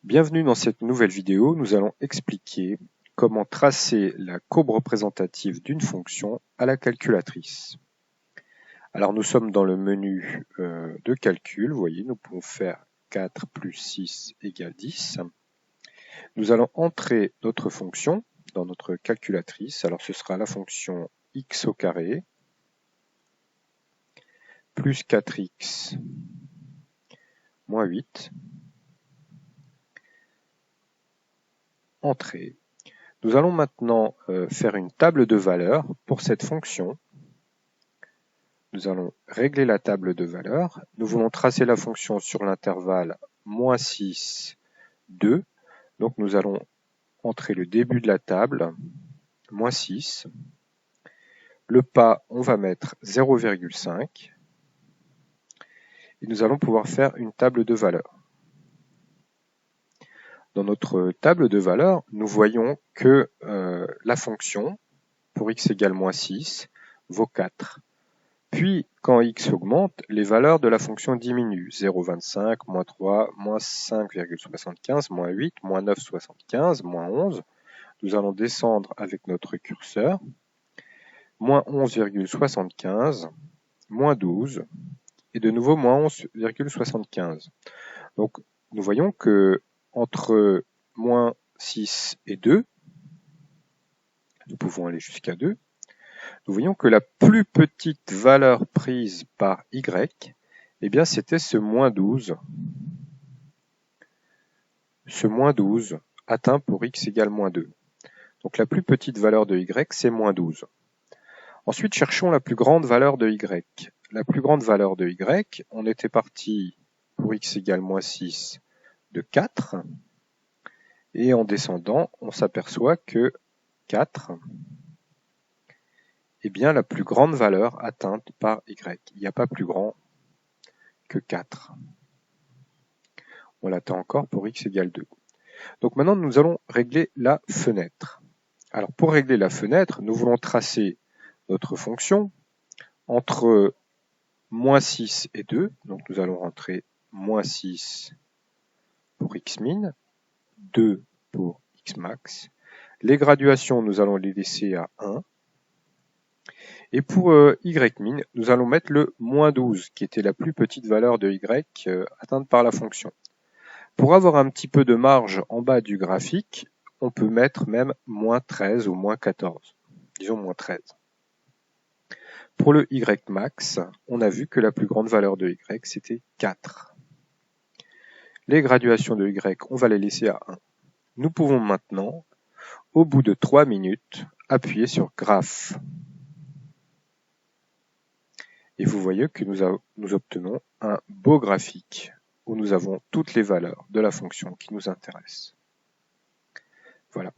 Bienvenue dans cette nouvelle vidéo, nous allons expliquer comment tracer la courbe représentative d'une fonction à la calculatrice. Alors nous sommes dans le menu de calcul, vous voyez, nous pouvons faire 4 plus 6 égale 10. Nous allons entrer notre fonction dans notre calculatrice, alors ce sera la fonction x au carré plus 4x moins 8. Entrée. Nous allons maintenant faire une table de valeurs pour cette fonction. Nous allons régler la table de valeurs. Nous voulons tracer la fonction sur l'intervalle moins 6, 2. Donc nous allons entrer le début de la table, moins 6. Le pas, on va mettre 0,5. Et nous allons pouvoir faire une table de valeurs. Dans notre table de valeurs, nous voyons que la fonction, pour x égale moins 6, vaut 4. Puis, quand x augmente, les valeurs de la fonction diminuent. 0,25, moins 3, moins 5,75, moins 8, moins 9,75, moins 11. Nous allons descendre avec notre curseur. Moins 11,75, moins 12, et de nouveau moins 11,75. Donc, nous voyons que entre moins 6 et 2, nous pouvons aller jusqu'à 2, nous voyons que la plus petite valeur prise par y, eh bien c'était ce moins 12. Ce moins 12 atteint pour x égale moins 2. Donc la plus petite valeur de y, c'est moins 12. Ensuite, cherchons la plus grande valeur de y. La plus grande valeur de y, on était parti pour x égale moins 6 de 4. Et en descendant, on s'aperçoit que 4 est bien la plus grande valeur atteinte par y. Il n'y a pas plus grand que 4. On l'atteint encore pour x égale 2. Donc maintenant, nous allons régler la fenêtre. Alors pour régler la fenêtre, nous voulons tracer notre fonction entre moins 6 et 2. Donc nous allons rentrer moins 6 pour x min, 2 pour x max. Les graduations, nous allons les laisser à 1. Et pour y min, nous allons mettre le moins 12, qui était la plus petite valeur de y atteinte par la fonction. Pour avoir un petit peu de marge en bas du graphique, on peut mettre même moins 13 ou moins 14. Disons moins 13. Pour le y max, on a vu que la plus grande valeur de y, c'était 4. Les graduations de y, on va les laisser à 1. Nous pouvons maintenant, au bout de 3 minutes, appuyer sur graphe. Et vous voyez que nous obtenons un beau graphique où nous avons toutes les valeurs de la fonction qui nous intéressent. Voilà.